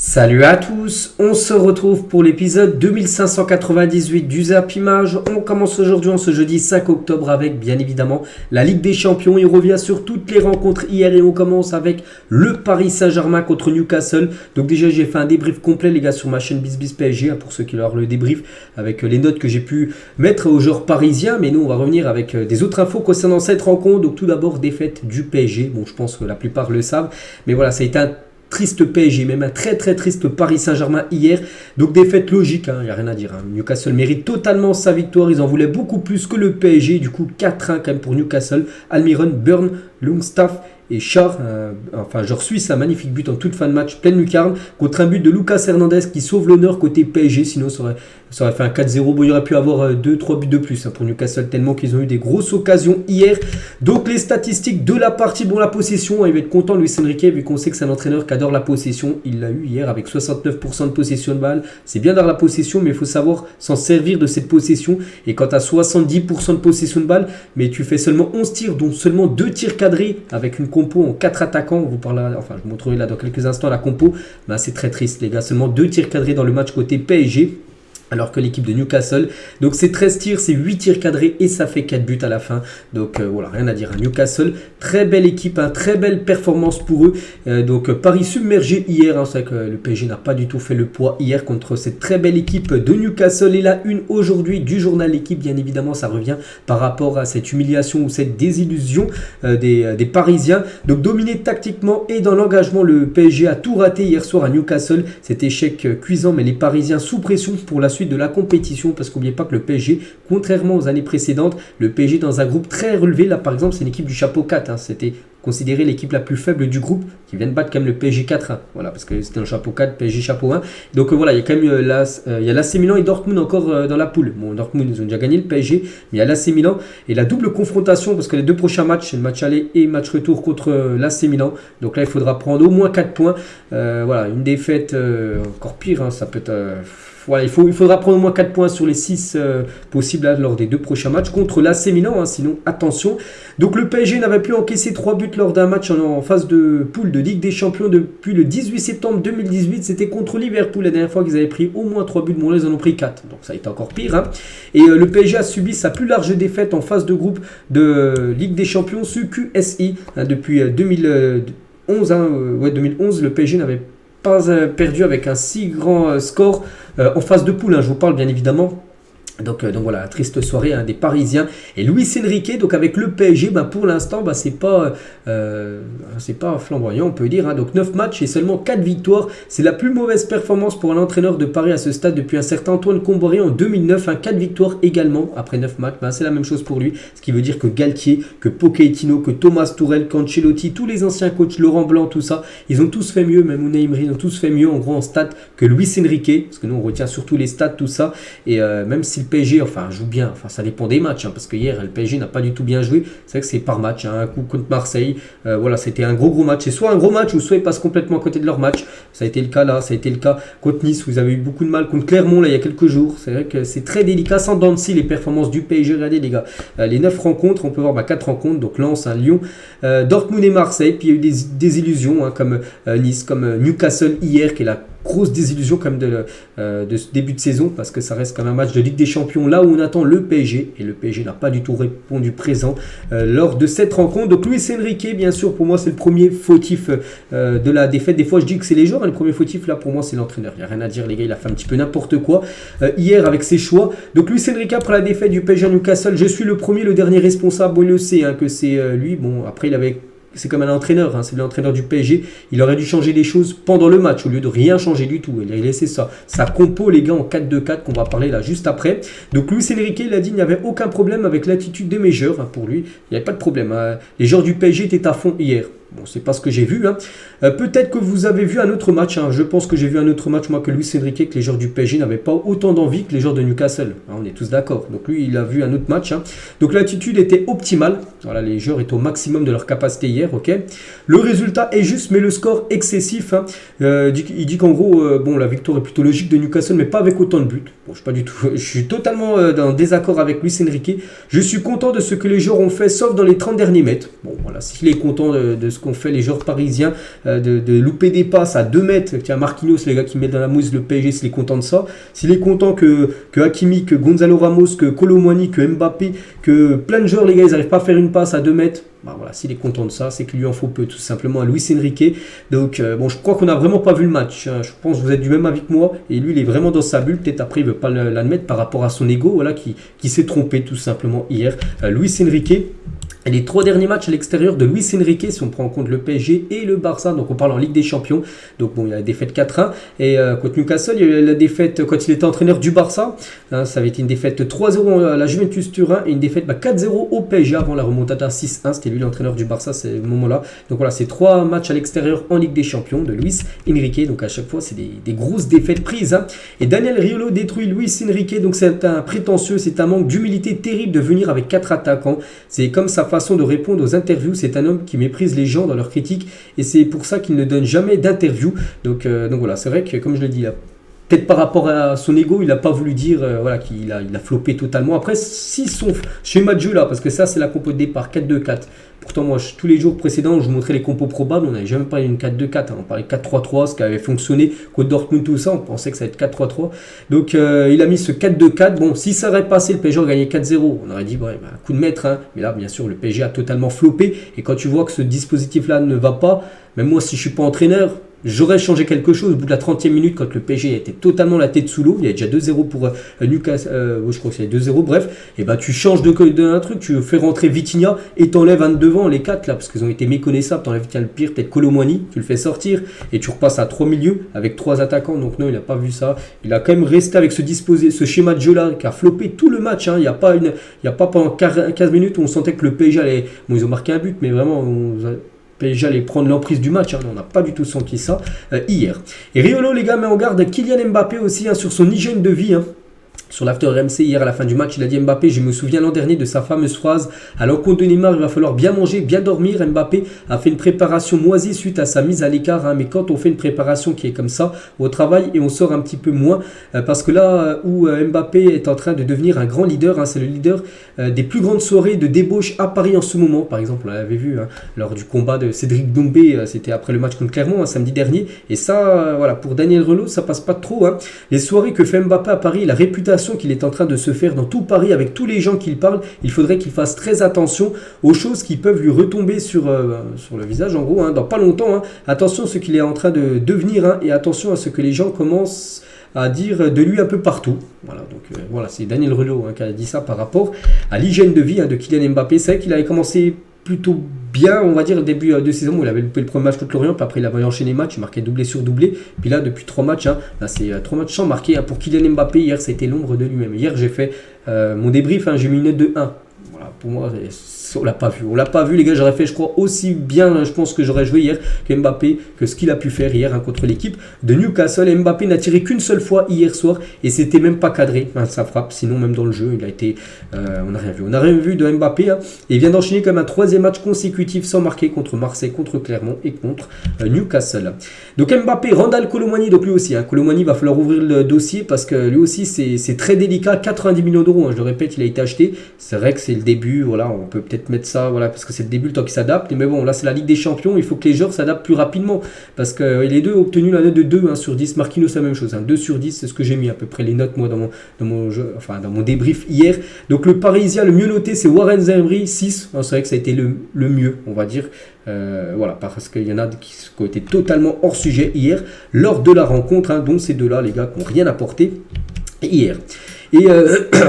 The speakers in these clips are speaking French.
Salut à tous, on se retrouve pour l'épisode 2598 du Zap Image. On commence aujourd'hui en ce jeudi 5 octobre avec bien évidemment la Ligue des Champions. Il revient sur toutes les rencontres hier et on commence avec le Paris Saint-Germain contre Newcastle. Donc déjà j'ai fait un débrief complet les gars sur ma chaîne BizBiz PSG pour ceux qui leur le débrief avec les notes que j'ai pu mettre aux joueurs parisiens. Mais nous on va revenir avec des autres infos concernant cette rencontre. Donc tout d'abord défaite du PSG, bon je pense que la plupart le savent. Mais voilà, ça a été un triste PSG, même un très triste Paris Saint-Germain hier. Donc défaite logique, il n'y a rien à dire. Newcastle mérite totalement sa victoire. Ils en voulaient beaucoup plus que le PSG. Du coup 4-1 quand même pour Newcastle. Almiron, Burn, Longstaff et Char, genre suisse, un magnifique but en toute fin de match, pleine lucarne, contre un but de Lucas Hernandez qui sauve l'honneur côté PSG, sinon ça aurait fait un 4-0, bon, il aurait pu avoir 2-3 buts de plus pour Newcastle, tellement qu'ils ont eu des grosses occasions hier. Donc les statistiques de la partie, bon la possession, il va être content Luis Enrique, vu qu'on sait que c'est un entraîneur qui adore la possession, il l'a eu hier avec 69% de possession de balle, c'est bien d'avoir la possession, mais il faut savoir s'en servir de cette possession, et quand tu as 70% de possession de balle, mais tu fais seulement 11 tirs, dont seulement 2 tirs cadrés, avec une compo en 4 attaquants, je vous montrerai là dans quelques instants la compo, c'est très triste les gars, seulement 2 tirs cadrés dans le match côté PSG, alors que l'équipe de Newcastle, donc c'est 13 tirs, c'est 8 tirs cadrés et ça fait 4 buts à la fin, donc voilà, rien à dire. Newcastle, très belle équipe, très belle performance pour eux, donc Paris submergé hier, c'est vrai que le PSG n'a pas du tout fait le poids hier contre cette très belle équipe de Newcastle. Et la une aujourd'hui du journal L'équipe, bien évidemment ça revient par rapport à cette humiliation ou cette désillusion des Parisiens, donc dominé tactiquement et dans l'engagement, le PSG a tout raté hier soir à Newcastle, cet échec cuisant, mais les Parisiens sous pression pour la suite de la compétition, parce qu'oubliez pas que le PSG, contrairement aux années précédentes, le PSG dans un groupe très relevé, là par exemple c'est l'équipe du chapeau 4, c'était considéré l'équipe la plus faible du groupe, qui vient de battre quand même le PSG 4-1, voilà, parce que c'était un chapeau 4, PSG chapeau 1, donc voilà, il y a quand même il y a l'AC Milan et Dortmund encore dans la poule. Bon, Dortmund ils ont déjà gagné le PSG, mais il y a l'AC Milan et la double confrontation, parce que les deux prochains matchs, c'est le match aller et match retour contre l'AC Milan, donc là il faudra prendre au moins 4 points, voilà, une défaite encore pire, ça peut être... Voilà, il faudra prendre au moins 4 points sur les 6 possibles lors des deux prochains matchs contre l'AC Milan, sinon attention. Donc le PSG n'avait plus encaissé 3 buts lors d'un match en phase de poule de Ligue des Champions depuis le 18 septembre 2018. C'était contre Liverpool la dernière fois qu'ils avaient pris au moins 3 buts. Bon là ils en ont pris 4, donc ça a été encore pire. Et le PSG a subi sa plus large défaite en phase de groupe de Ligue des Champions, ce QSI, depuis 2011. 2011, le PSG n'avait pas perdu avec un si grand score en phase de poule, je vous parle bien évidemment. Donc voilà, triste soirée des Parisiens. Et Luis Enrique, donc avec le PSG, pour l'instant, c'est pas flamboyant, on peut dire. Donc 9 matchs et seulement 4 victoires. C'est la plus mauvaise performance pour un entraîneur de Paris à ce stade depuis un certain Antoine Comboiré en 2009. 4 victoires également après 9 matchs. C'est la même chose pour lui. Ce qui veut dire que Galtier, que Pochettino, que Thomas Tuchel, qu'Ancelotti, tous les anciens coachs, Laurent Blanc, tout ça, ils ont tous fait mieux, même Unai Emery, ils ont tous fait mieux en gros en stats que Luis Enrique. Parce que nous on retient surtout les stats, tout ça. Et même si le PSG joue bien, ça dépend des matchs, parce que hier le PSG n'a pas du tout bien joué, c'est vrai que c'est par match, un coup contre Marseille, voilà, c'était un gros match, c'est soit un gros match ou soit ils passent complètement à côté de leur match, ça a été le cas là, ça a été le cas contre Nice, vous avez eu beaucoup de mal contre Clermont là il y a quelques jours, c'est vrai que c'est très délicat, sans dents de scie les performances du PSG, regardez les gars, les 9 rencontres, on peut voir 4 rencontres, donc Lens, Lyon, Dortmund et Marseille, puis il y a eu des illusions comme Nice, comme Newcastle hier, qui est la grosse désillusion comme de ce début de saison, parce que ça reste comme un match de Ligue des Champions là où on attend le PSG, et le PSG n'a pas du tout répondu présent lors de cette rencontre. Donc Luis Enrique, bien sûr, pour moi c'est le premier fautif de la défaite. Des fois je dis que c'est les joueurs, le premier fautif là pour moi c'est l'entraîneur, il n'y a rien à dire les gars, il a fait un petit peu n'importe quoi hier avec ses choix. Donc Luis Enrique, après la défaite du PSG à Newcastle, je suis le premier, le dernier responsable, il le sait que c'est lui, bon après c'est comme un entraîneur, c'est l'entraîneur du PSG, il aurait dû changer les choses pendant le match au lieu de rien changer du tout, il a laissé ça compo les gars en 4-2-4 qu'on va parler là juste après. Donc Luis Enrique, il a dit qu'il n'y avait aucun problème avec l'attitude des joueurs, pour lui il n'y avait pas de problème, les joueurs du PSG étaient à fond hier. Bon, c'est pas ce que j'ai vu. Peut-être que vous avez vu un autre match. Je pense que j'ai vu un autre match, moi, que Luis Enrique, que les joueurs du PSG n'avaient pas autant d'envie que les joueurs de Newcastle. On est tous d'accord. Donc lui, il a vu un autre match. Donc l'attitude était optimale. Voilà, les joueurs étaient au maximum de leur capacité hier. Ok. Le résultat est juste, mais le score excessif. Il dit qu'en gros, la victoire est plutôt logique de Newcastle, mais pas avec autant de buts. Bon, je suis totalement en désaccord avec Luis Enrique. Je suis content de ce que les joueurs ont fait, sauf dans les 30 derniers mètres. Bon, voilà, s'il est content de ce qu'ont fait les joueurs parisiens, de louper des passes à 2 mètres. Tiens, Marquinhos, les gars qui mettent dans la mousse, le PSG, s'il est content de ça. S'il est content que Hakimi, que Gonzalo Ramos, que Kolo Muani, que Mbappé, que plein de joueurs, les gars, ils n'arrivent pas à faire une passe à 2 mètres. Bah voilà, s'il est content de ça, c'est qu'il lui en faut peu, tout simplement, à Luis Enrique. Donc, bon, je crois qu'on n'a vraiment pas vu le match. Hein. Je pense que vous êtes du même avis que moi. Et lui, il est vraiment dans sa bulle. Peut-être après, il ne veut pas l'admettre par rapport à son ego, voilà, qui s'est trompé, tout simplement, hier. Luis Enrique. Et les 3 derniers matchs à l'extérieur de Luis Enrique, si on prend en compte le PSG et le Barça, donc on parle en Ligue des Champions. Donc bon, il y a la défaite 4-1. Et contre Newcastle, il y a eu la défaite quand il était entraîneur du Barça. Hein, ça avait été une défaite 3-0 à la Juventus Turin et une défaite 4-0 au PSG avant la remontada 6-1. C'était lui l'entraîneur du Barça à ce moment-là. Donc voilà, c'est 3 matchs à l'extérieur en Ligue des Champions de Luis Enrique. Donc à chaque fois, c'est des grosses défaites prises. Hein. Et Daniel Riolo détruit Luis Enrique. Donc c'est un prétentieux, c'est un manque d'humilité terrible de venir avec 4 attaquants. C'est comme ça façon de répondre aux interviews. C'est un homme qui méprise les gens dans leurs critiques et c'est pour ça qu'il ne donne jamais d'interview. Donc voilà, c'est vrai que comme je l'ai dit, peut-être par rapport à son ego, il n'a pas voulu dire voilà, qu'il a floppé totalement. Après, si son schéma de jeu là, parce que ça c'est la compo de départ 4-2-4. Pourtant, moi, tous les jours précédents, je vous montrais les compos probables. On n'avait jamais parlé d'une 4-2-4. Hein. On parlait 4-3-3, ce qui avait fonctionné contre Dortmund, tout ça. On pensait que ça allait être 4-3-3. Donc, il a mis ce 4-2-4. Bon, si ça aurait passé, le PSG aurait gagné 4-0. On aurait dit, ouais, bah, coup de maître. Hein. Mais là, bien sûr, le PSG a totalement floppé. Et quand tu vois que ce dispositif-là ne va pas, même moi, si je ne suis pas entraîneur, j'aurais changé quelque chose au bout de la 30e minute quand le PSG était totalement la tête sous l'eau. Il y a déjà 2-0 pour Newcastle. Je crois que c'est 2-0. Bref, et bah, tu changes d'un truc. Tu fais rentrer Vitinha et t'enlèves un de devant, les 4 là, parce qu'ils ont été méconnaissables. T'enlèves le pire, peut-être Kolo Muani. Tu le fais sortir et tu repasses à 3 milieux avec 3 attaquants. Donc non, il n'a pas vu ça. Il a quand même resté avec ce schéma de jeu là qui a floppé tout le match. Hein. Il n'y a pas pendant 15 minutes où on sentait que le PSG allait. Bon, ils ont marqué un but, mais vraiment. PSG allait prendre l'emprise du match, hein. On n'a pas du tout senti ça hier. Et Riolo, les gars, met en garde Kylian Mbappé aussi hein, sur son hygiène de vie. Hein. Sur l'after RMC, hier à la fin du match, il a dit Mbappé, je me souviens l'an dernier de sa fameuse phrase à l'encontre de Neymar, il va falloir bien manger, bien dormir. Mbappé a fait une préparation moisie suite à sa mise à l'écart, hein, mais quand on fait une préparation qui est comme ça au travail et on sort un petit peu moins, parce que là où Mbappé est en train de devenir un grand leader, hein, c'est le leader des plus grandes soirées de débauche à Paris en ce moment. Par exemple, on l'avait vu hein, lors du combat de Cédric Doumbé, c'était après le match contre Clermont, hein, samedi dernier. Et ça, voilà, pour Daniel Riolo, ça passe pas trop. Hein. Les soirées que fait Mbappé à Paris, la réputation qu'il est en train de se faire dans tout Paris avec tous les gens qu'il parle, il faudrait qu'il fasse très attention aux choses qui peuvent lui retomber sur le visage en gros, hein, dans pas longtemps. Hein. Attention à ce qu'il est en train de devenir hein, et attention à ce que les gens commencent à dire de lui un peu partout. Voilà, donc voilà, c'est Daniel Riolo hein, qui a dit ça par rapport à l'hygiène de vie hein, de Kylian Mbappé. C'est vrai qu'il avait commencé plutôt bien, on va dire, au début de saison où il avait loupé le premier match contre Lorient, puis après il avait enchaîné les matchs, il marquait doublé sur doublé, puis là depuis 3 matchs, hein, là c'est 3 matchs sans marquer, hein, pour Kylian Mbappé, hier ça a été l'ombre de lui-même. Hier j'ai fait mon débrief, hein, j'ai mis une note de 1. Voilà, pour moi, on l'a pas vu. On l'a pas vu, les gars. J'aurais fait, je crois, aussi bien, je pense que j'aurais joué hier que Mbappé, que ce qu'il a pu faire hier hein, contre l'équipe de Newcastle. Et Mbappé n'a tiré qu'une seule fois hier soir et c'était même pas cadré. Hein, ça frappe. Sinon, même dans le jeu, il a été. On n'a rien vu. On n'a rien vu de Mbappé. Hein, et il vient d'enchaîner comme un 3e match consécutif sans marquer contre Marseille, contre Clermont et contre Newcastle. Donc Mbappé, Randal Kolo Muani, donc lui aussi. Hein, Kolo Muani, va falloir ouvrir le dossier parce que lui aussi, c'est très délicat. 90 millions d'euros. Hein, je le répète, il a été acheté. C'est vrai que c'est le début. Voilà, on peut peut-être mettre ça, voilà, parce que c'est le début, le temps qu'il s'adapte. Mais bon, là, c'est la Ligue des Champions. Il faut que les joueurs s'adaptent plus rapidement. Parce que les deux ont obtenu la note de 2 hein, sur 10. Marquinhos, c'est la même chose. Hein, 2 sur 10, c'est ce que j'ai mis à peu près les notes, moi, dans mon jeu, enfin, dans mon débrief hier. Donc, le Parisien, le mieux noté, c'est Warren Zaïre, 6. C'est vrai que ça a été le mieux, on va dire. Voilà, parce qu'il y en a qui ont été totalement hors sujet hier, lors de la rencontre. Hein, donc, ces deux-là, les gars, qui n'ont rien apporté hier. Et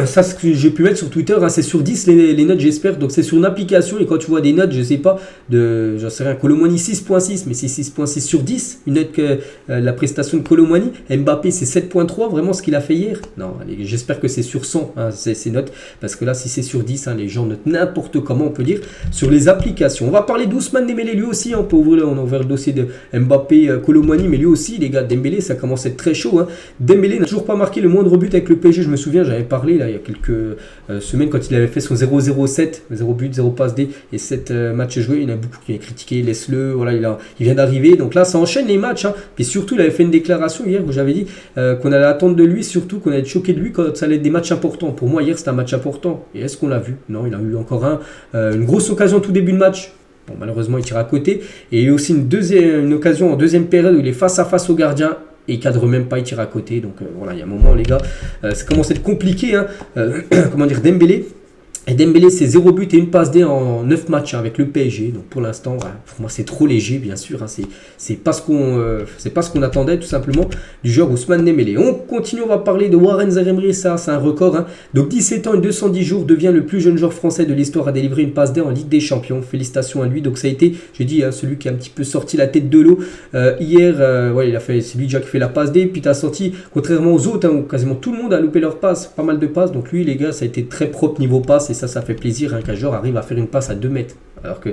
ça, ce que j'ai pu mettre sur Twitter, hein, c'est sur 10 les notes, j'espère. Donc, c'est sur une application. Et quand tu vois des notes, je sais pas, j'en sais rien, Kolo Muani 6.6, mais c'est 6.6 sur 10. Une note que la prestation de Kolo Muani. Mbappé, c'est 7.3, vraiment ce qu'il a fait hier. Non, allez, j'espère que c'est sur 100, hein, ces notes. Parce que là, si c'est sur 10, hein, les gens notent n'importe comment, on peut dire, sur les applications. On va parler d'Ousmane Dembélé, lui aussi. Hein, on a ouvert le dossier de Mbappé, Kolo Muani, mais lui aussi, les gars, Dembélé, ça commence à être très chaud. Hein. Dembélé n'a toujours pas marqué le moindre but avec le PSG, je me souviens. J'avais parlé là, il y a quelques semaines quand il avait fait son 0-0-7, 0 but, 0 passe D et 7 matchs joués. Il y en a beaucoup qui avaient critiqué, laisse-le, voilà, il vient d'arriver. Donc là, ça enchaîne les matchs. Hein. Puis surtout, il avait fait une déclaration hier où j'avais dit qu'on allait attendre de lui, surtout qu'on allait être choqué de lui quand ça allait être des matchs importants. Pour moi, hier, c'était un match important. Et est-ce qu'on l'a vu? Non, il a eu encore une grosse occasion tout début de match. Bon, malheureusement, il tire à côté. Et il y a eu aussi une occasion en deuxième période où il est face à face au gardien. Et il cadre même pas, il tire à côté. Donc voilà, il y a un moment, les gars, ça commence à être compliqué. Hein. Comment dire, Dembélé. Et Dembélé, c'est 0 but et une passe D en 9 matchs avec le PSG. Donc pour l'instant, pour moi, c'est trop léger, bien sûr. Hein. C'est pas ce qu'on attendait, tout simplement, du joueur Ousmane Dembélé. On continue, on va parler de Warren Zaïre-Emery. Ça, c'est un record. Hein. Donc 17 ans et 210 jours, devient le plus jeune joueur français de l'histoire à délivrer une passe D en Ligue des Champions. Félicitations à lui. Donc ça a été, j'ai dit, hein, celui qui a un petit peu sorti la tête de l'eau. Hier, ouais, c'est lui déjà qui fait la passe D. Puis tu as sorti, contrairement aux autres, hein, où quasiment tout le monde a loupé leur passe, pas mal de passes. Donc lui, les gars, ça a été très propre niveau passe. Et ça fait plaisir hein, qu'un joueur arrive à faire une passe à 2 mètres. Alors que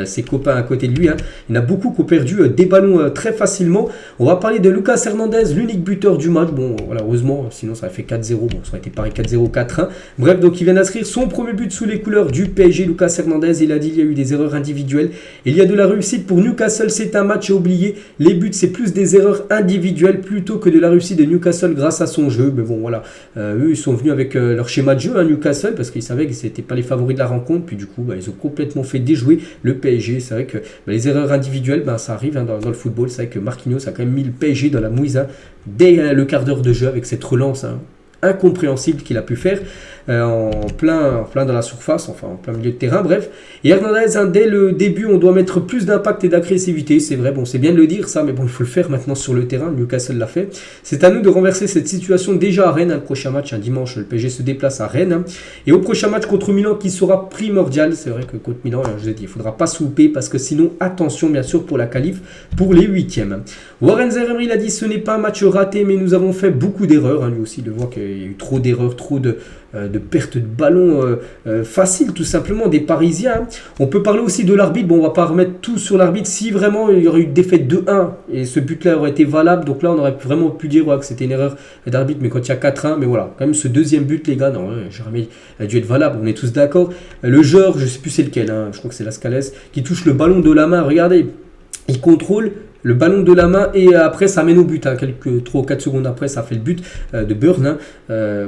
ses copains à côté de lui, hein, il y en a beaucoup qui ont perdu des ballons très facilement. On va parler de Lucas Hernandez, l'unique buteur du match. Bon, voilà, heureusement, sinon ça aurait fait 4-0. Bon, ça aurait été pareil 4-0, 4-1. Bref, donc il vient d'inscrire son premier but sous les couleurs du PSG. Lucas Hernandez, il a dit il y a eu des erreurs individuelles. Il y a de la réussite pour Newcastle. C'est un match à oublier. Les buts, c'est plus des erreurs individuelles plutôt que de la réussite de Newcastle grâce à son jeu. Mais bon, voilà, eux, ils sont venus avec leur schéma de jeu à Newcastle parce qu'ils savaient que c'était pas les favoris de la rencontre. Puis du coup, ils ont complètement fait déjouer le PSG. C'est vrai que les erreurs individuelles, ça arrive hein, dans le football. C'est vrai que Marquinhos a quand même mis le PSG dans la mouise hein, dès le quart d'heure de jeu avec cette relance hein, incompréhensible qu'il a pu faire en plein dans la surface, enfin en plein milieu de terrain, bref. Et Hernandez, hein, dès le début, on doit mettre plus d'impact et d'agressivité, c'est vrai, bon c'est bien de le dire ça, mais bon il faut le faire maintenant sur le terrain, Newcastle l'a fait. C'est à nous de renverser cette situation déjà à Rennes, hein, le prochain match, un dimanche, le PSG se déplace à Rennes, hein, et au prochain match contre Milan qui sera primordial, c'est vrai que contre Milan, je vous ai dit, il ne faudra pas se louper parce que sinon, attention bien sûr pour la qualif pour les huitièmes. Warren Zaïre-Emery l'a dit, ce n'est pas un match raté, mais nous avons fait beaucoup d'erreurs, hein, lui aussi il le voit qu'il y a eu trop d'erreurs, trop de perte de ballon facile tout simplement des Parisiens. On peut parler aussi de l'arbitre, bon on va pas remettre tout sur l'arbitre, si vraiment il y aurait eu une défaite 2-1 et ce but là aurait été valable, donc là on aurait vraiment pu dire que c'était une erreur d'arbitre, mais quand il y a 4-1, mais voilà, quand même ce deuxième but les gars, non, jamais dû être valable, on est tous d'accord. Le joueur, je sais plus c'est lequel, hein, je crois que c'est Lascales, qui touche le ballon de la main, regardez, il contrôle le ballon de la main et après ça mène au but, hein. Quelques 3 ou 4 secondes après ça fait le but de Burn hein,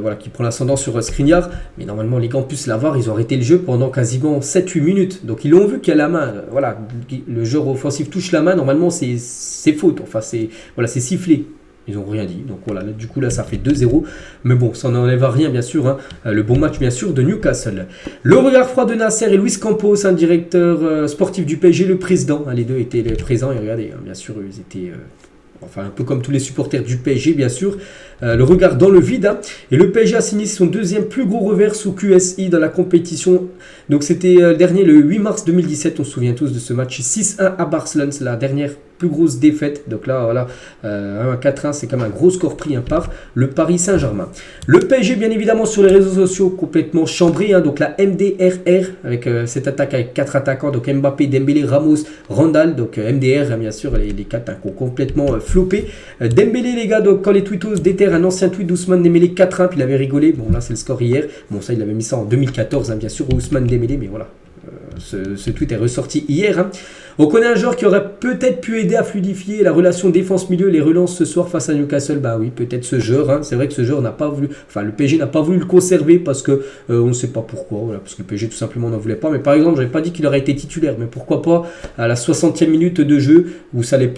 voilà, qui prend l'ascendant sur Skriniar, mais normalement les gars en plus la VAR ils ont arrêté le jeu pendant quasiment 7-8 minutes, donc ils l'ont vu qu'il y a la main, voilà, le joueur offensif touche la main, normalement c'est faute, enfin c'est sifflé. Ils n'ont rien dit, donc voilà, du coup là ça fait 2-0, mais bon, ça n'enlève à rien bien sûr, hein. Le bon match bien sûr de Newcastle. Le regard froid de Nasser et Luis Campos, un directeur sportif du PSG, le président, hein, les deux étaient présents et regardez, hein, bien sûr ils étaient... Enfin, un peu comme tous les supporters du PSG, bien sûr. Le regard dans le vide. Hein. Et le PSG a signé son deuxième plus gros revers sous QSI dans la compétition. Donc, c'était dernier, le 8 mars 2017. On se souvient tous de ce match 6-1 à Barcelone. C'est la dernière plus grosse défaite. Donc là, voilà, 4-1, c'est quand même un gros score pris par le Paris Saint-Germain. Le PSG, bien évidemment, sur les réseaux sociaux, complètement chambré. Hein. Donc la MDRR, avec cette attaque avec 4 attaquants. Donc Mbappé, Dembélé, Ramos, Randall. Donc MDR, hein, bien sûr, les 4 hein, qui ont complètement flopé. Dembélé, les gars, donc quand les tweetos déterrent un ancien tweet d'Ousmane Dembélé 4-1, puis il avait rigolé. Bon, là, c'est le score hier. Bon, ça, il avait mis ça en 2014, hein, bien sûr, Ousmane Dembélé, mais voilà. Ce tweet est ressorti hier. Hein. On connaît un joueur qui aurait peut-être pu aider à fluidifier la relation défense-milieu, les relances ce soir face à Newcastle. Bah oui, peut-être ce joueur. Hein. C'est vrai que ce joueur n'a pas voulu, enfin le PSG n'a pas voulu le conserver parce que on ne sait pas pourquoi. Voilà, parce que le PSG tout simplement n'en voulait pas. Mais par exemple, j'avais pas dit qu'il aurait été titulaire, mais pourquoi pas à la 60e minute de jeu où ça allait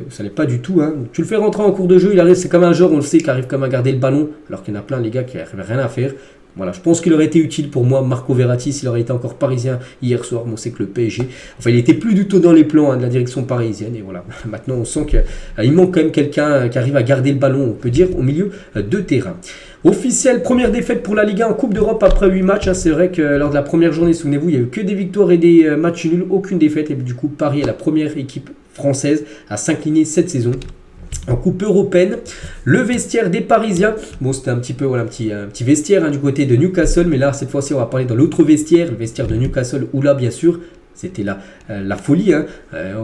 ça allait pas du tout. Hein. Tu le fais rentrer en cours de jeu, il arrive, c'est comme un joueur, on le sait, qui arrive comme à garder le ballon, alors qu'il y en a plein les gars qui n'arrivent rien à faire. Voilà, je pense qu'il aurait été utile pour moi, Marco Verratti, s'il aurait été encore parisien hier soir. Mais on sait que le PSG, enfin, il était plus du tout dans les plans hein, de la direction parisienne. Et voilà, maintenant on sent qu'il manque quand même quelqu'un qui arrive à garder le ballon, on peut dire, au milieu de terrain. Officiel, première défaite pour la Ligue 1 en Coupe d'Europe après 8 matchs. Hein. C'est vrai que lors de la première journée, souvenez-vous, il n'y a eu que des victoires et des matchs nuls, aucune défaite. Et du coup, Paris est la première équipe française à s'incliner cette saison. En coupe européenne, le vestiaire des Parisiens, bon c'était un petit peu voilà, un petit vestiaire hein, du côté de Newcastle, mais là cette fois-ci on va parler dans l'autre vestiaire, le vestiaire de Newcastle, où là bien sûr c'était la folie. Hein.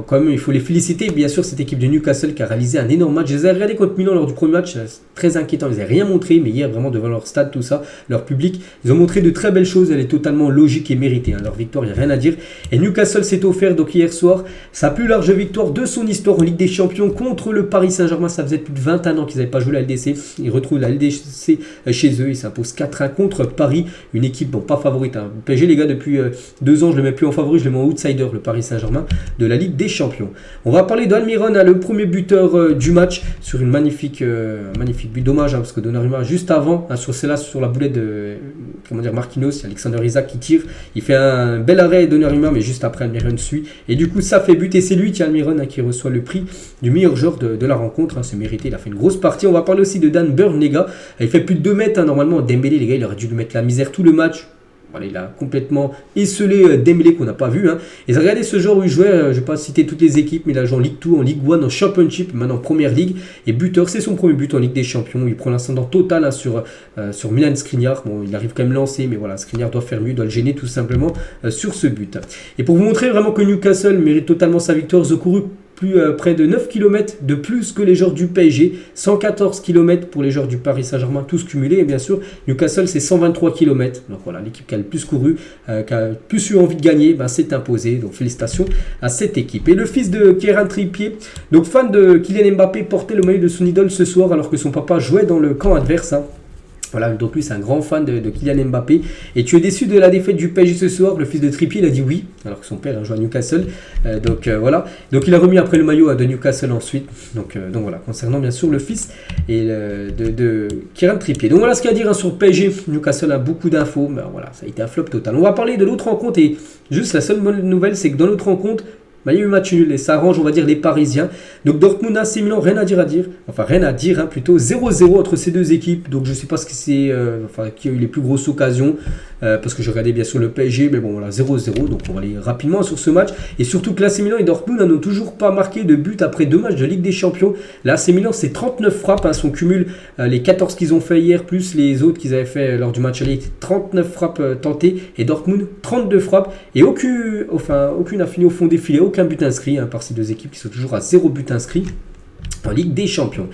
Quand même, il faut les féliciter. Bien sûr, cette équipe de Newcastle qui a réalisé un énorme match. Je les ai regardés contre Milan lors du premier match. Très inquiétant. Ils n'avaient rien montré. Mais hier, vraiment, devant leur stade, tout ça, leur public, ils ont montré de très belles choses. Elle est totalement logique et méritée. Hein. Leur victoire, il n'y a rien à dire. Et Newcastle s'est offert donc hier soir sa plus large victoire de son histoire en Ligue des Champions contre le Paris Saint-Germain. Ça faisait plus de 21 ans qu'ils n'avaient pas joué la LDC. Ils retrouvent la LDC chez eux. Ils s'imposent 4-1 contre Paris. Une équipe, bon, pas favorite. Hein. PSG, les gars, depuis 2 ans, je ne le mets plus en favori. Je le mets actuellement outsider, le Paris Saint-Germain, de la Ligue des Champions. On va parler d'Almiron, le premier buteur du match, sur une magnifique but. Dommage, parce que Donnarumma, juste avant, sur la boulette de Marquinhos, il y a Alexander Isak qui tire. Il fait un bel arrêt Donnarumma, mais juste après, Almiron suit. Et du coup, ça fait but. Et c'est lui, Almiron, qui reçoit le prix du meilleur joueur de la rencontre. C'est mérité, il a fait une grosse partie. On va parler aussi de Dan Burn, les gars. Il fait plus de 2 mètres, normalement. Dembélé, les gars, il aurait dû lui mettre la misère tout le match. Voilà, il a complètement esselé Dembélé qu'on n'a pas vu. Et regardez ce joueur où il jouait, je ne vais pas citer toutes les équipes, mais il a joué en Ligue 2, en Ligue 1, en Championship, maintenant en Première Ligue. Et buteur, c'est son premier but en Ligue des Champions. Il prend l'ascendant total sur Milan Skriniar. Bon, il arrive quand même lancé, mais voilà, Skriniar doit faire mieux, doit le gêner tout simplement sur ce but. Et pour vous montrer vraiment que Newcastle mérite totalement sa victoire, The Couru près de 9 km de plus que les joueurs du PSG, 114 km pour les joueurs du Paris Saint-Germain, tous cumulés. Et bien sûr, Newcastle, c'est 123 km. Donc voilà, l'équipe qui a le plus couru, qui a le plus eu envie de gagner, s'est imposée. Donc félicitations à cette équipe. Et le fils de Kieran Trippier, donc fan de Kylian Mbappé, portait le maillot de son idole ce soir alors que son papa jouait dans le camp adverse. Voilà, donc lui c'est un grand fan de Kylian Mbappé. Et tu es déçu de la défaite du PSG ce soir? Le fils de Trippier, il a dit oui, alors que son père joue à Newcastle. Voilà, donc il a remis après le maillot de Newcastle ensuite. Donc voilà, concernant bien sûr le fils de Kieran Trippier. Donc voilà ce qu'il y a à dire sur le PSG. Newcastle a beaucoup d'infos, mais voilà, ça a été un flop total. On va parler de l'autre rencontre et juste la seule bonne nouvelle, c'est que dans l'autre rencontre, il y a eu un match nul et ça arrange, on va dire, les Parisiens. Donc Dortmund, AC Milan, rien à dire plutôt 0-0 entre ces deux équipes. Donc je ne sais pas qui a eu les plus grosses occasions, parce que je regardais bien sûr le PSG, mais bon voilà, 0-0. Donc on va aller rapidement sur ce match. Et surtout que l'AC Milan et Dortmund n'ont toujours pas marqué de but après 2 matchs de Ligue des Champions. L'AC Milan, c'est 39 frappes, si on cumule les 14 qu'ils ont fait hier, plus les autres qu'ils avaient fait lors du match aller, 39 frappes tentées. Et Dortmund, 32 frappes. Et aucune a fini au fond des filets. Aucun but inscrit par ces deux équipes qui sont toujours à 0 but inscrit en Ligue des Champions.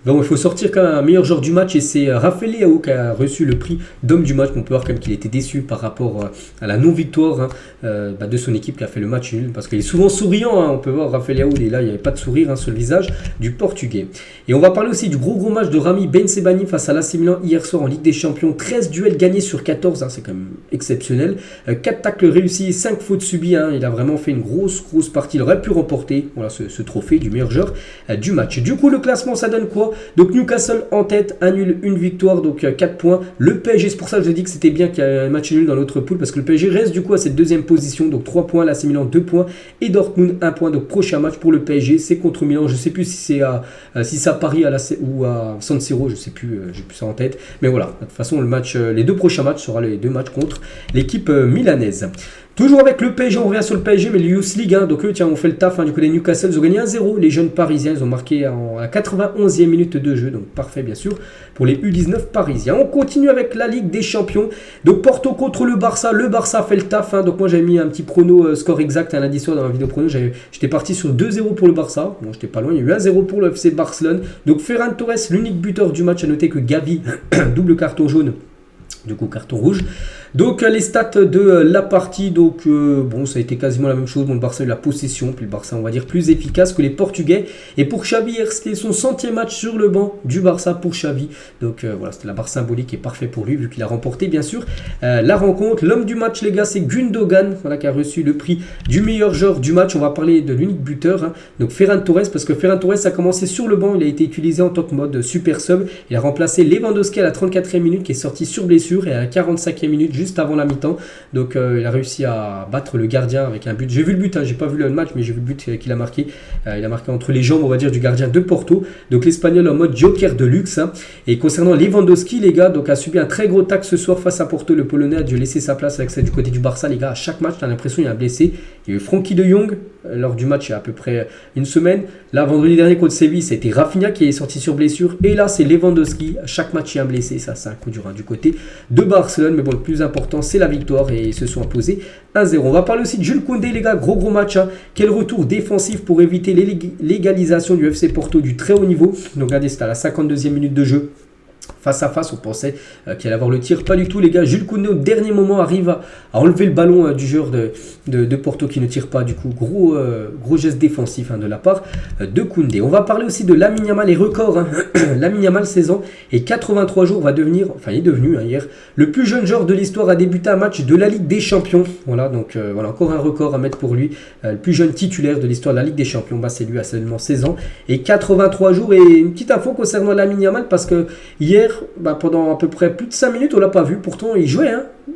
Bon, il faut sortir quand même un meilleur joueur du match et c'est Raphaël Leao qui a reçu le prix d'homme du match. On peut voir quand même qu'il était déçu par rapport à la non-victoire de son équipe qui a fait le match nul parce qu'il est souvent souriant. On peut voir Raphaël Leao, il est là, il n'y avait pas de sourire sur le visage du Portugais. Et on va parler aussi du gros match de Rami Bensebaini face à l'AC Milan hier soir en Ligue des Champions. 13 duels gagnés sur 14, c'est quand même exceptionnel. 4 tacles réussis, 5 fautes subies. Il a vraiment fait une grosse partie. Il aurait pu remporter ce trophée du meilleur joueur du match. Du coup, le classement, ça donne quoi? Donc Newcastle en tête, un nul, une victoire, donc 4 points. Le PSG, c'est pour ça que je dis que c'était bien qu'il y ait un match nul dans l'autre poule, parce que le PSG reste du coup à cette deuxième position, donc 3 points, l'AC Milan 2 points, et Dortmund 1 point. Donc prochain match pour le PSG, c'est contre Milan. Je ne sais plus si c'est à Paris ou à San Siro, je ne sais plus, j'ai plus ça en tête. Mais voilà, de toute façon, les 2 prochains matchs seront les 2 matchs contre l'équipe milanaise. Toujours avec le PSG, on revient sur le PSG, mais le Youth League, donc eux, on fait le taf du côté de Newcastle, ils ont gagné 1-0, les jeunes parisiens, ils ont marqué à la 91e minute de jeu, donc parfait bien sûr, pour les U19 parisiens. On continue avec la Ligue des Champions, donc Porto contre le Barça fait le taf, donc moi j'avais mis un petit prono score exact un lundi soir dans la vidéo prono, j'étais parti sur 2-0 pour le Barça, bon j'étais pas loin, il y a eu 1-0 pour le FC Barcelone, donc Ferran Torres, l'unique buteur du match, à noter que Gavi, double carton jaune, du coup carton rouge. Donc les stats de la partie, ça a été quasiment la même chose. Bon, le Barça a eu la possession, puis le Barça on va dire plus efficace que les Portugais. Et pour Xavi, c'était son 100e match sur le banc du Barça pour Xavi. Donc voilà, c'était la barre symbolique et parfait pour lui vu qu'il a remporté bien sûr la rencontre. L'homme du match les gars, c'est Gundogan, qui a reçu le prix du meilleur joueur du match. On va parler de l'unique buteur, donc Ferran Torres, parce que Ferran Torres a commencé sur le banc, il a été utilisé en tant que mode super sub. Il a remplacé Lewandowski à la 34e minute qui est sorti sur blessure et à la 45e minute juste avant la mi-temps. Donc il a réussi à battre le gardien avec un but. J'ai vu le but, j'ai pas vu le match, mais j'ai vu le but qu'il a marqué. Il a marqué entre les jambes, on va dire, du gardien de Porto. Donc l'Espagnol en mode joker de luxe. Et concernant Lewandowski, les gars, donc a subi un très gros tacle ce soir face à Porto. Le Polonais a dû laisser sa place avec celle du côté du Barça, les gars. À chaque match, t'as l'impression qu'il y a un blessé. Il y a eu Frankie de Jong lors du match il y a à peu près une semaine. Là, vendredi dernier contre Séville, c'était Rafinha qui est sorti sur blessure. Et là, c'est Lewandowski. À chaque match, il y a un blessé. Ça, c'est un coup dur du côté de Barcelone. Mais bon, le plus important, c'est la victoire. Et ils se sont imposés 1-0. On va parler aussi de Jules Koundé, les gars. Gros match. Quel retour défensif pour éviter l'égalisation du FC Porto du très haut niveau. Donc, regardez, c'était à la 52e minute de jeu. face à face. On pensait qu'il allait avoir le tir. Pas du tout, les gars. Jules Koundé, au dernier moment, arrive à enlever le ballon du joueur de Porto qui ne tire pas. Du coup, gros geste défensif de la part de Koundé. On va parler aussi de Lamine Yamal, les records. Lamine Yamal, 16 ans et 83 jours, il est devenu hier le plus jeune joueur de l'histoire à débuter un match de la Ligue des Champions. Voilà, donc encore un record à mettre pour lui. Le plus jeune titulaire de l'histoire de la Ligue des Champions, c'est lui à seulement 16 ans et 83 jours. Et une petite info concernant Lamine Yamal, parce que hier, pendant à peu près plus de 5 minutes, on l'a pas vu. Pourtant, il jouait,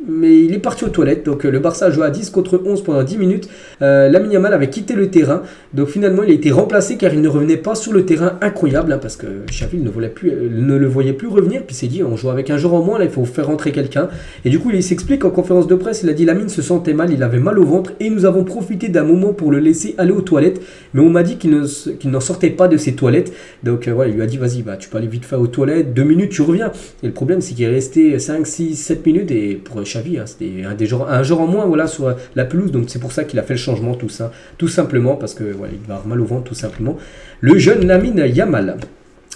mais il est parti aux toilettes. Donc le Barça a joué à 10 contre 11 pendant 10 minutes. Lamine Yamal avait quitté le terrain. Donc finalement, il a été remplacé car il ne revenait pas sur le terrain. Incroyable, parce que Xavi ne le voyait plus revenir. Puis il s'est dit, on joue avec un joueur en moins, là il faut faire rentrer quelqu'un. Et du coup, il s'explique en conférence de presse. Il a dit, Lamine se sentait mal, il avait mal au ventre et nous avons profité d'un moment pour le laisser aller aux toilettes. Mais on m'a dit qu'il n'en sortait pas de ses toilettes. Donc il lui a dit, vas-y, tu peux aller vite faire aux toilettes, 2 minutes, tu reviens. Et le problème, c'est qu'il est resté 5, 6, 7 minutes. Et pour Xavi, c'était un joueur en moins sur la pelouse. Donc c'est pour ça qu'il a fait le changement, tout simplement, parce que il va avoir mal au ventre, tout simplement. Le jeune Lamine Yamal.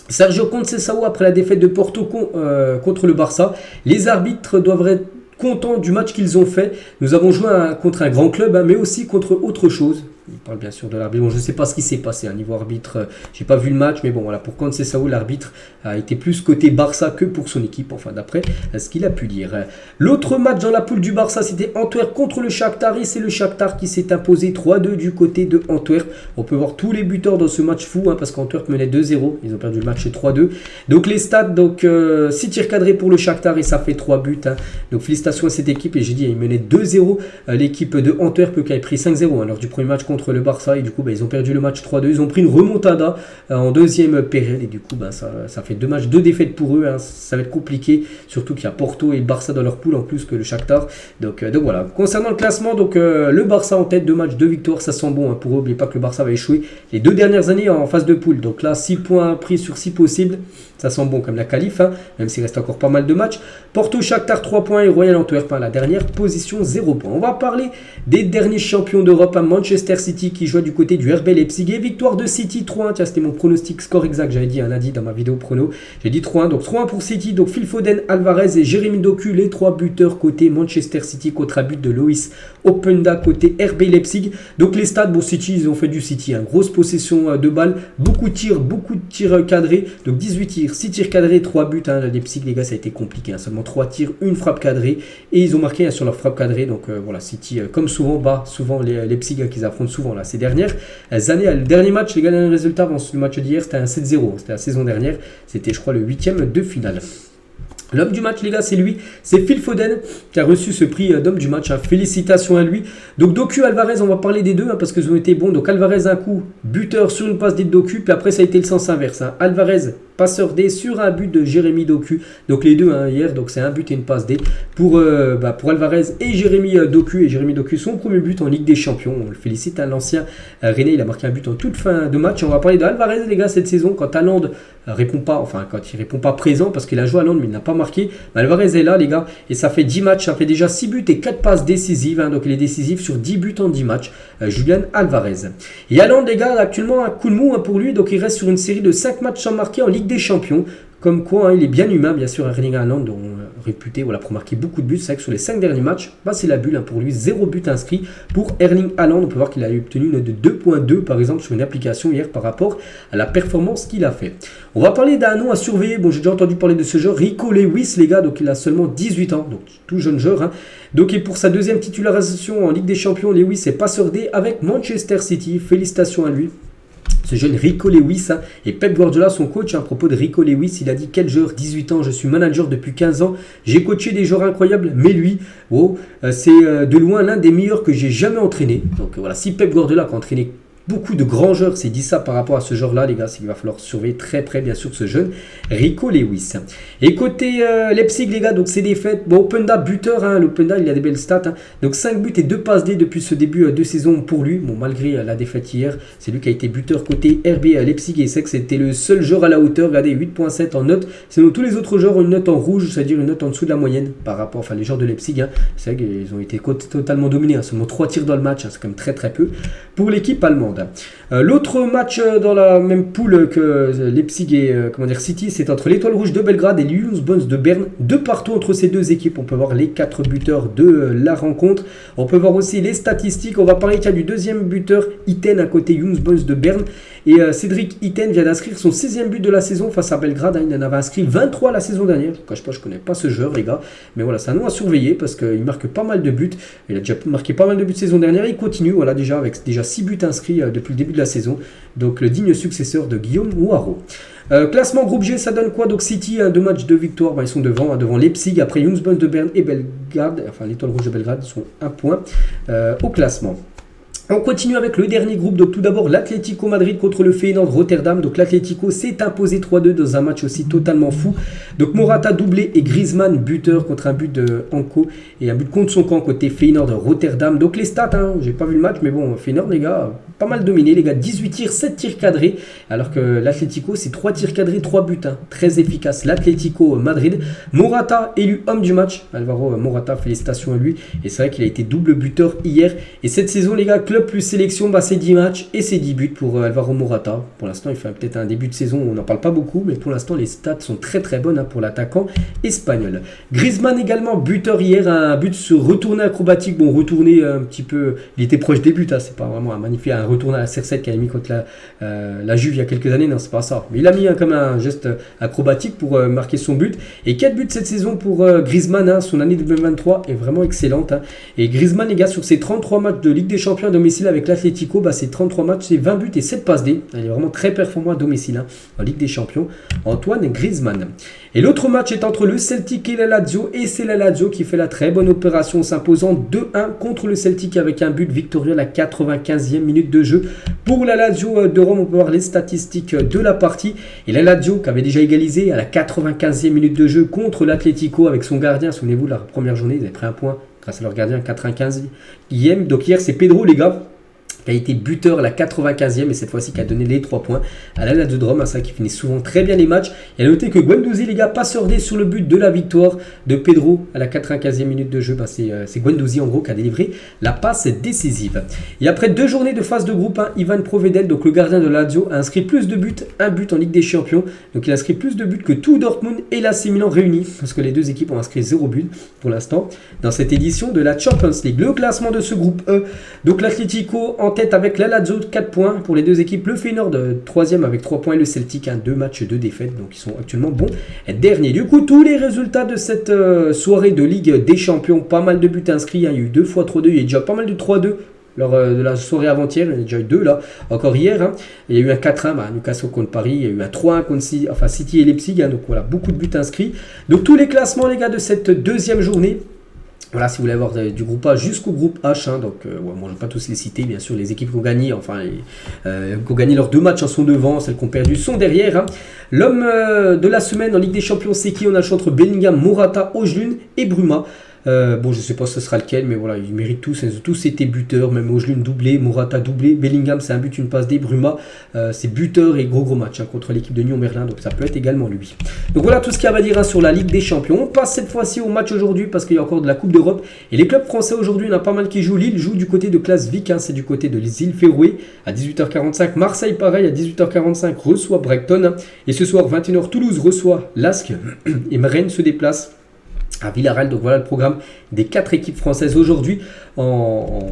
Sergio Conceição, après la défaite de Porto contre le Barça, les arbitres doivent être contents du match qu'ils ont fait. Nous avons joué contre un grand club, mais aussi contre autre chose. Il parle bien sûr de l'arbitre. Bon, je ne sais pas ce qui s'est passé niveau arbitre. J'ai pas vu le match, mais bon, voilà, pour Conceição, l'arbitre a été plus côté Barça que pour son équipe, enfin d'après ce qu'il a pu dire. L'autre match dans la poule du Barça, c'était Antwerp contre le Shakhtar, et c'est le Shakhtar qui s'est imposé 3-2 du côté de Antwerp. On peut voir tous les buteurs dans ce match fou, parce qu'Antwerp menait 2-0. Ils ont perdu le match 3-2. Donc les stats, 6 tirs cadrés pour le Shakhtar et ça fait 3 buts. Donc félicitations à cette équipe, et j'ai dit, ils menaient 2-0. L'équipe de Antwerp qui avait pris 5-0 lors du premier match contre le Barça, et du coup ils ont perdu le match 3-2, ils ont pris une remontada en deuxième période, et du coup ça fait 2 matchs, 2 défaites pour eux, ça va être compliqué, surtout qu'il y a Porto et le Barça dans leur poule en plus que le Shakhtar. Donc voilà, concernant le classement, le Barça en tête, 2 matchs, 2 victoires, ça sent bon pour eux. N'oubliez pas que le Barça va échouer les 2 dernières années en phase de poule, donc là 6 points pris sur 6 possibles, ça sent bon comme la qualif, même s'il reste encore pas mal de matchs. Porto, Shakhtar 3 points et Royal Antwerp la dernière position 0 points. On va parler des derniers champions d'Europe, Manchester City qui jouait du côté du RB Leipzig, et victoire de City 3-1. Tiens, c'était mon pronostic score exact, j'avais dit un lundi dans ma vidéo prono, j'ai dit 3-1, donc 3-1 pour City. Donc Phil Foden, Alvarez et Jérémy Doku, les 3 buteurs côté Manchester City, contre un but de Loïs Openda côté RB Leipzig. Donc les stats, City, ils ont fait du City, grosse possession de balles, beaucoup de tirs cadrés, donc 18 tirs, 6 tirs cadrés, 3 buts. Leipzig, les gars, ça a été compliqué, seulement 3 tirs, une frappe cadrée, et ils ont marqué sur leur frappe cadrée. Donc voilà, City, comme souvent, souvent les Leipzig qu'ils affrontent souvent ces dernières années. Le dernier match, les gars, le résultat avant le match d'hier, c'était un 7-0, c'était la saison dernière, c'était je crois le 8e de finale. L'homme du match, les gars, c'est Phil Foden qui a reçu ce prix d'homme du match. Félicitations à lui. Donc Doku, Alvarez, on va parler des deux parce qu'ils ont été bons. Donc Alvarez, un coup, buteur sur une passe des Doku, puis après ça a été le sens inverse. Alvarez, passeur D sur un but de Jérémy Doku. Donc les deux hier, donc c'est un but et une passe D pour Alvarez et Jérémy Doku. Et Jérémy Doku, son premier but en Ligue des Champions. On le félicite, l'ancien René, il a marqué un but en toute fin de match. On va parler d'Alvarez, les gars, cette saison, quand Haaland répond pas présent, parce qu'il a joué à Haaland mais il n'a pas marqué. Alvarez est là, les gars, et ça fait 10 matchs, ça fait déjà 6 buts et 4 passes décisives. Donc il est décisif sur 10 buts en 10 matchs. Julian Alvarez. Et Haaland, les gars, actuellement un coup de mou pour lui, donc il reste sur une série de 5 matchs sans marquer en Ligue des Champions. Comme quoi, il est bien humain, bien sûr, Erling Haaland, réputé pour marquer beaucoup de buts. C'est vrai que sur les 5 derniers matchs, c'est la bulle pour lui. 0 but inscrit pour Erling Haaland. On peut voir qu'il a obtenu une note de 2.2 par exemple sur une application hier par rapport à la performance qu'il a fait. On va parler d'un nom à surveiller. J'ai déjà entendu parler de ce joueur, Rico Lewis, les gars. Donc il a seulement 18 ans, donc tout jeune joueur. Donc et pour sa deuxième titularisation en Ligue des Champions, Lewis est passeur D avec Manchester City. Félicitations à lui. Ce jeune Rico Lewis, et Pep Guardiola, son coach, à propos de Rico Lewis, il a dit: quel joueur, 18 ans, je suis manager depuis 15 ans, j'ai coaché des joueurs incroyables, mais lui, c'est de loin l'un des meilleurs que j'ai jamais entraîné. Donc voilà, si Pep Guardiola a entraîné beaucoup de grands joueurs, s'est dit ça par rapport à ce genre-là, les gars, c'est qu'il va falloir surveiller très près, bien sûr, ce jeune Rico Lewis. Et côté Leipzig, les gars, donc c'est des fêtes. Openda, buteur, l'Openda, il a des belles stats. Donc 5 buts et 2 passes D depuis ce début de saison pour lui. Malgré la défaite hier, c'est lui qui a été buteur côté RB Leipzig, et c'est que c'était le seul joueur à la hauteur. Regardez, 8.7 en note. Sinon, tous les autres joueurs ont une note en rouge, c'est-à-dire une note en dessous de la moyenne par rapport, les joueurs de Leipzig. C'est vrai qu'ils ont été totalement dominés. Seulement 3 tirs dans le match, c'est quand même très très peu pour l'équipe allemande. Finlande. L'autre match dans la même poule que Leipzig et City, c'est entre l'Étoile Rouge de Belgrade et l'Union Boys de Berne. 2-2 entre ces deux équipes. On peut voir les 4 buteurs de la rencontre. On peut voir aussi les statistiques. On va parler du deuxième buteur, Itten, à côté Union Boys de Berne. Et Cédric Itten vient d'inscrire son 16e but de la saison face à Belgrade. Il en avait inscrit 23 la saison dernière. Je ne cache pas, je ne connais pas ce joueur, les gars. Mais voilà, c'est un nom à surveiller parce qu'il marque pas mal de buts. Il a déjà marqué pas mal de buts saison dernière. Il continue, voilà, déjà avec 6 buts inscrits depuis le début de la saison. Donc le digne successeur de Guillaume Ouaro. Classement groupe G, ça donne quoi? Donc City, 2 matchs de victoire, ils sont devant Leipzig, après Young Boys de Berne et Belgrade, enfin l'Étoile Rouge de Belgrade sont 1 point au classement. On continue avec le dernier groupe, donc tout d'abord l'Atlético Madrid contre le Feyenoord Rotterdam. Donc l'Atlético s'est imposé 3-2 dans un match aussi totalement fou. Donc Morata doublé et Griezmann buteur contre un but de Anko et un but contre son camp côté Feyenoord Rotterdam. Donc les stats, j'ai pas vu le match mais bon, Feyenoord les gars, pas mal dominé les gars, 18 tirs, 7 tirs cadrés, alors que l'Atlético c'est 3 tirs cadrés, 3 buts, très efficace. L'Atlético Madrid, Morata élu homme du match, Alvaro Morata, félicitations à lui, et c'est vrai qu'il a été double buteur hier. Et cette saison les gars, club plus sélection, c'est 10 matchs et c'est 10 buts pour Alvaro Morata. Pour l'instant il fait peut-être un début de saison, on n'en parle pas beaucoup, mais pour l'instant les stats sont très très bonnes pour l'attaquant espagnol. Griezmann également buteur hier, un but sur retourné acrobatique, bon retourné un petit peu, il était proche des buts, c'est pas vraiment un magnifique, un retourné à la CR7 qu'il a mis contre la Juve il y a quelques années, non c'est pas ça, mais il a mis comme un geste acrobatique pour marquer son but. Et 4 buts cette saison pour Griezmann, son année 2023 est vraiment excellente, et Griezmann les gars, sur ses 33 matchs de Ligue des Champions à domicile avec l'Atlético, c'est 33 matchs, c'est 20 buts et 7 passes D. Il est vraiment très performant à domicile en Ligue des Champions, Antoine Griezmann. Et l'autre match est entre le Celtic et la Lazio, et c'est la Lazio qui fait la très bonne opération, s'imposant 2-1 contre le Celtic avec un but victorieux à la 95e minute de jeu. Pour la Lazio de Rome, on peut voir les statistiques de la partie. Et la Lazio qui avait déjà égalisé à la 95e minute de jeu contre l'Atlético avec son gardien. Souvenez-vous, la première journée, ils avaient pris un point grâce à leur gardien 95e. Donc hier, c'est Pedro, les gars, qui a été buteur à la 95e et cette fois-ci qui a donné les 3 points à la Lazio de Rome, ça qui finit souvent très bien les matchs. Et à noter que Guendouzi les gars, passeur D sur le but de la victoire de Pedro à la 95e minute de jeu, c'est Guendouzi en gros qui a délivré la passe décisive. Et après 2 journées de phase de groupe, Ivan Provedel, donc le gardien de la Lazio, a inscrit plus de buts, un but en Ligue des Champions, donc il a inscrit plus de buts que tout Dortmund et l'AC Milan réunis, parce que les deux équipes ont inscrit 0 but pour l'instant dans cette édition de la Champions League. Le classement de ce groupe E, donc l'Atlético en tête avec la Lazio 4 points pour les deux équipes, le Feyenoord 3e avec 3 points et le Celtic 2 matchs, 2 défaites, donc ils sont actuellement bons derniers. Du coup tous les résultats de cette soirée de Ligue des Champions, pas mal de buts inscrits, il y a eu 2 fois 3-2, il y a déjà pas mal de 3-2 lors de la soirée avant-hier, il y en a déjà eu 2 là, encore hier, il y a eu un 4-1 Newcastle contre Paris, il y a eu un 3-1 contre City et Leipzig, donc voilà, beaucoup de buts inscrits. Donc tous les classements les gars de cette deuxième journée. Voilà, si vous voulez avoir du groupe A jusqu'au groupe H, donc moi je ne vais pas tous les citer, bien sûr, les équipes qui ont gagné, qui ont gagné leurs 2 matchs sont devant, celles qui ont perdu sont derrière. L'homme de la semaine en Ligue des Champions, c'est qui? On a le choix entre Bellingham, Morata, Højlund et Bruma. Bon, je ne sais pas ce sera lequel, mais voilà, ils méritent tous. Ils ont tous été buteurs, même Højlund doublé, Morata doublé, Bellingham c'est un but, une passe D, Bruma c'est buteur et gros match contre l'équipe de Union Berlin, donc ça peut être également lui. Donc voilà tout ce qu'il y a à dire sur la Ligue des Champions. On passe cette fois-ci au match aujourd'hui parce qu'il y a encore de la Coupe d'Europe et les clubs français aujourd'hui, il y en a pas mal qui jouent. Lille joue du côté de Klaasvik, c'est du côté de l'île Féroé à 18h45. Marseille pareil à 18h45 reçoit Brighton et ce soir 21h Toulouse reçoit Lask et Rennes se déplace à Villarreal. Donc voilà le programme des 4 équipes françaises aujourd'hui en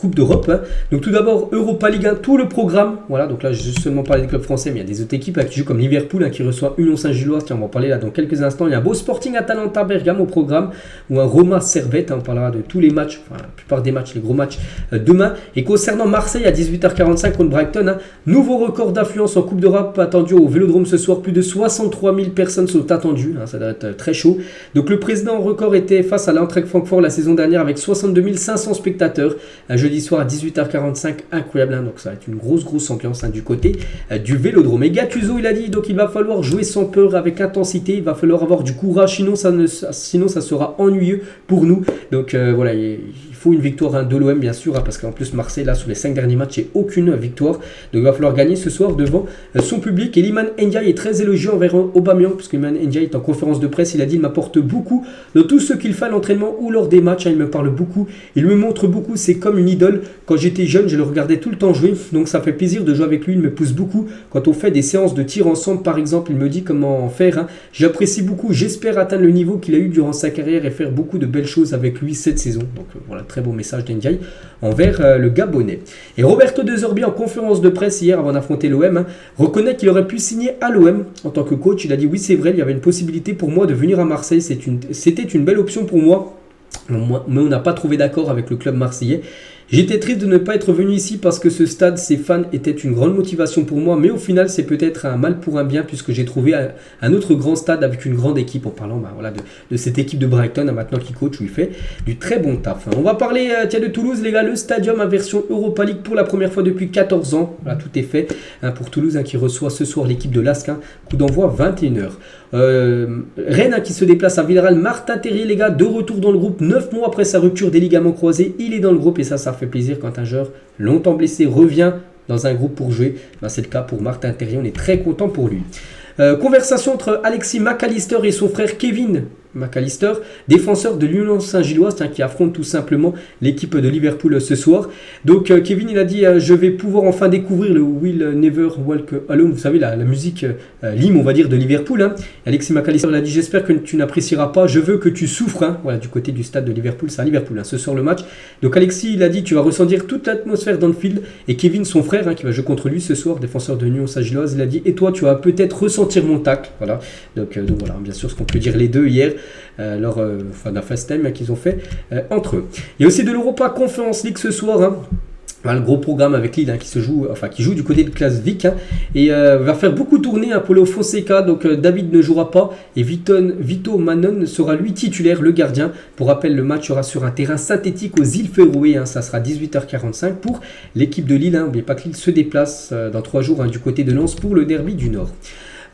Coupe d'Europe. Donc tout d'abord Europa League 1, tout le programme. Voilà, donc là j'ai juste seulement parlé des clubs français, mais il y a des autres équipes qui jouent comme Liverpool qui reçoit Union Saint-Gilloise, on va en parler là dans quelques instants. Il y a un beau Sporting Atalanta Bergame au programme, ou un Roma Servette, on parlera de tous les matchs, la plupart des matchs, les gros matchs demain. Et concernant Marseille à 18h45 contre Brighton, nouveau record d'affluence en Coupe d'Europe attendu au Vélodrome ce soir, plus de 63 000 personnes sont attendues, ça doit être très chaud. Donc le président record était face à l'Eintracht Francfort la saison dernière avec 62 500 spectateurs, un jeudi soir à 18h45, incroyable, donc ça va être une grosse ambiance du côté du Vélodrome. Et Gattuso il a dit donc il va falloir jouer sans peur, avec intensité, il va falloir avoir du courage, sinon ça sera ennuyeux pour nous. Donc voilà, il faut une victoire de l'OM bien sûr, parce qu'en plus Marseille là sur les 5 derniers matchs, il n'y a aucune victoire. Donc il va falloir gagner ce soir devant son public. Et Iliman Ndiaye est très élogieux envers Aubameyang, parce que Iliman Ndiaye est en conférence de presse, il a dit: il m'apporte beaucoup de tout ce qu'il fait à l'entraînement ou lors des matchs, il me parle beaucoup, il me montre beaucoup, c'est comme une idole. Quand j'étais jeune, je le regardais tout le temps jouer, donc ça fait plaisir de jouer avec lui, il me pousse beaucoup. Quand on fait des séances de tir ensemble par exemple, il me dit comment faire, hein. J'apprécie beaucoup, j'espère atteindre le niveau qu'il a eu durant sa carrière et faire beaucoup de belles choses avec lui cette saison. Donc voilà, très beau message d'Ndiaye envers le Gabonais. Et Roberto De Zerbi en conférence de presse hier avant d'affronter l'OM, hein, reconnaît qu'il aurait pu signer à l'OM en tant que coach. Il a dit: oui, c'est vrai, il y avait une possibilité pour moi de venir à Marseille, c'était une belle option pour moi, mais on n'a pas trouvé d'accord avec le club marseillais. J'étais triste de ne pas être venu ici parce que ce stade, ses fans étaient une grande motivation pour moi, mais au final c'est peut-être un mal pour un bien puisque j'ai trouvé un autre grand stade avec une grande équipe, en parlant voilà, de cette équipe de Brighton maintenant qui coach, où il fait du très bon taf. On va parler de Toulouse les gars, le stadium à version Europa League pour la première fois depuis 14 ans, voilà, tout est fait pour Toulouse qui reçoit ce soir l'équipe de LASK, coup d'envoi 21h. Rennes qui se déplace à Villarreal. Martin Terrier les gars, de retour dans le groupe 9 mois après sa rupture des ligaments croisés, il est dans le groupe et ça fait plaisir quand un joueur longtemps blessé revient dans un groupe pour jouer. C'est le cas pour Martin Terrier, on est très content pour lui. Conversation entre Alexis McAllister et son frère Kevin McAllister, défenseur de l'Union Saint-Gilloise, qui affronte tout simplement l'équipe de Liverpool ce soir. Donc Kevin il a dit: je vais pouvoir enfin découvrir le Will Never Walk Alone, vous savez la musique l'hymne on va dire de Liverpool, hein. Alexis McAllister il a dit: j'espère que tu n'apprécieras pas, je veux que tu souffres, hein. Voilà, du côté du stade de Liverpool, c'est à Liverpool, hein, ce soir le match. Donc Alexis il a dit: tu vas ressentir toute l'atmosphère dans le field. Et Kevin son frère qui va jouer contre lui ce soir, défenseur de l'Union Saint-Gilloise, il a dit: et toi tu vas peut-être ressentir mon tacle. Voilà. Donc voilà, bien sûr ce qu'on peut dire les deux hier lors d'un FaceTime qu'ils ont fait entre eux. Il y a aussi de l'Europa Conference League ce soir, hein. Le gros programme avec Lille qui joue du côté de Klasvik, hein, et va faire beaucoup tourner Paulo Fonseca. Donc David ne jouera pas et Vito Manon sera lui titulaire, le gardien. Pour rappel, le match sera sur un terrain synthétique aux îles Féroé, hein, ça sera 18h45 pour l'équipe de Lille, hein. N'oubliez pas que Lille se déplace dans 3 jours du côté de Lens pour le derby du Nord.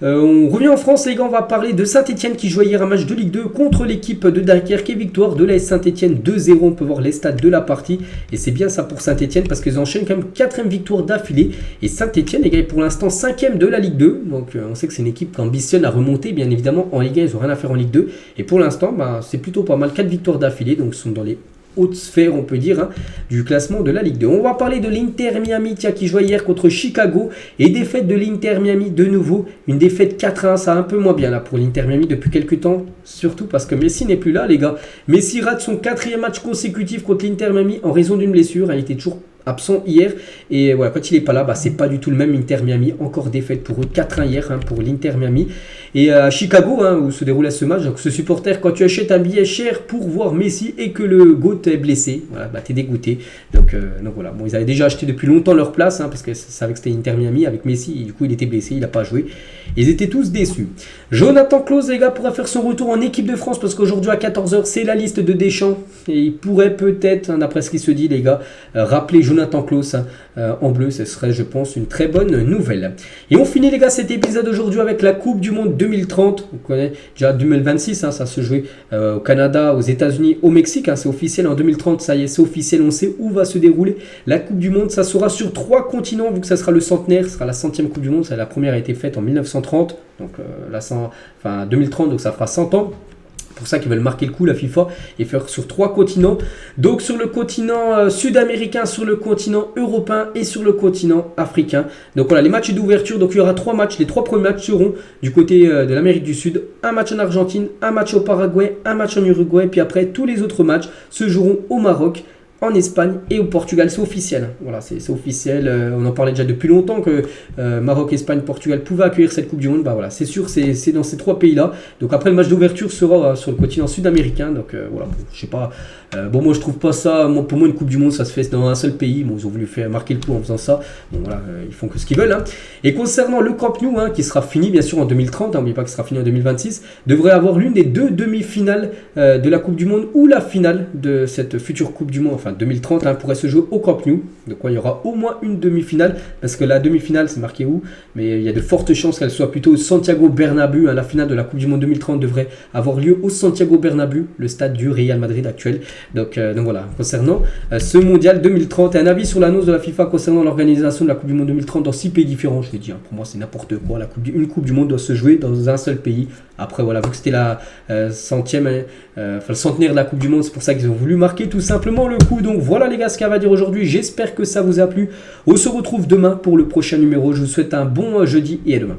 On revient en France les gars, on va parler de Saint-Etienne qui jouait hier un match de Ligue 2 contre l'équipe de Dunkerque et victoire de l'AS Saint-Etienne 2-0, on peut voir les stats de la partie et c'est bien ça pour Saint-Etienne parce qu'ils enchaînent quand même 4ème victoire d'affilée et Saint-Etienne les gars est pour l'instant 5ème de la Ligue 2, donc on sait que c'est une équipe qui ambitionne à remonter bien évidemment en Ligue 1, ils n'ont rien à faire en Ligue 2 et pour l'instant c'est plutôt pas mal, 4 victoires d'affilée, donc ils sont dans les haute sphère on peut dire du classement de la Ligue 2. On va parler de l'Inter Miami qui jouait hier contre Chicago et défaite de l'Inter Miami de nouveau, une défaite 4-1, ça un peu moins bien là pour l'Inter Miami depuis quelques temps, surtout parce que Messi n'est plus là les gars. Messi rate son 4e match consécutif contre l'Inter Miami en raison d'une blessure, il était toujours absent hier et voilà, quand il n'est pas là c'est pas du tout le même Inter Miami, encore défaite pour eux 4-1 hier pour l'Inter Miami. Et à Chicago où se déroulait ce match, donc ce supporter, quand tu achètes un billet cher pour voir Messi et que le GOAT est blessé, voilà, t'es dégoûté. Donc voilà, bon, ils avaient déjà acheté depuis longtemps leur place parce que savaient que c'était Inter Miami avec Messi et du coup il était blessé, il n'a pas joué. Ils étaient tous déçus. Jonathan Clauss les gars pourrait faire son retour en équipe de France parce qu'aujourd'hui à 14h c'est la liste de Deschamps et il pourrait peut-être, d'après ce qui se dit les gars, rappeler Jonathan Clauss en bleu, ce serait je pense une très bonne nouvelle. Et on finit les gars cet épisode aujourd'hui avec la Coupe du Monde 2030, on connaît déjà 2026, ça se jouait au Canada, aux États-Unis, au Mexique, c'est officiel en 2030, ça y est c'est officiel, on sait où va se dérouler la Coupe du Monde, ça sera sur 3 continents vu que ça sera le centenaire, ce sera la 100e Coupe du Monde, la première a été faite en 1930, donc 2030, donc ça fera 100 ans. Pour ça qu'ils veulent marquer le coup la FIFA et faire sur 3 continents, donc sur le continent sud-américain, sur le continent européen et sur le continent africain. Donc voilà les matchs d'ouverture, donc il y aura 3 matchs, les 3 premiers matchs seront du côté de l'Amérique du Sud, un match en Argentine, un match au Paraguay, un match en Uruguay, puis après tous les autres matchs se joueront au Maroc, en Espagne et au Portugal, c'est officiel. Voilà, c'est officiel. On en parlait déjà depuis longtemps que Maroc, Espagne, Portugal pouvaient accueillir cette Coupe du Monde. Voilà, c'est sûr, c'est dans ces 3 pays-là. Donc après le match d'ouverture sera sur le continent sud-américain. Donc voilà, je sais pas. Moi je trouve pas ça. Pour moi une Coupe du Monde ça se fait dans un seul pays. Bon, ils ont voulu faire marquer le coup en faisant ça. Bon voilà, ils font que ce qu'ils veulent. Et concernant le Camp Nou, qui sera fini bien sûr en 2030, n'oubliez pas qu'il sera fini en 2026, devrait avoir l'une des 2 demi-finales de la Coupe du Monde ou la finale de cette future Coupe du Monde. Enfin enfin 2030, hein, pourrait se jouer au Camp Nou. Donc il y aura au moins une demi-finale, parce que la demi-finale, c'est marqué où? Mais il y a de fortes chances qu'elle soit plutôt au Santiago Bernabéu. Hein. La finale de la Coupe du Monde 2030 devrait avoir lieu au Santiago Bernabéu, le stade du Real Madrid actuel. Donc voilà, concernant ce mondial 2030, et un avis sur l'annonce de la FIFA concernant l'organisation de la Coupe du Monde 2030 dans 6 pays différents. Je vais dire, pour moi c'est n'importe quoi. Une Coupe du Monde doit se jouer dans un seul pays. Après voilà, vu que c'était la le centenaire de la Coupe du Monde, c'est pour ça qu'ils ont voulu marquer tout simplement le coup. Donc voilà les gars ce qu'elle va dire aujourd'hui. J'espère que ça vous a plu. On se retrouve demain pour le prochain numéro. Je vous souhaite un bon jeudi et à demain.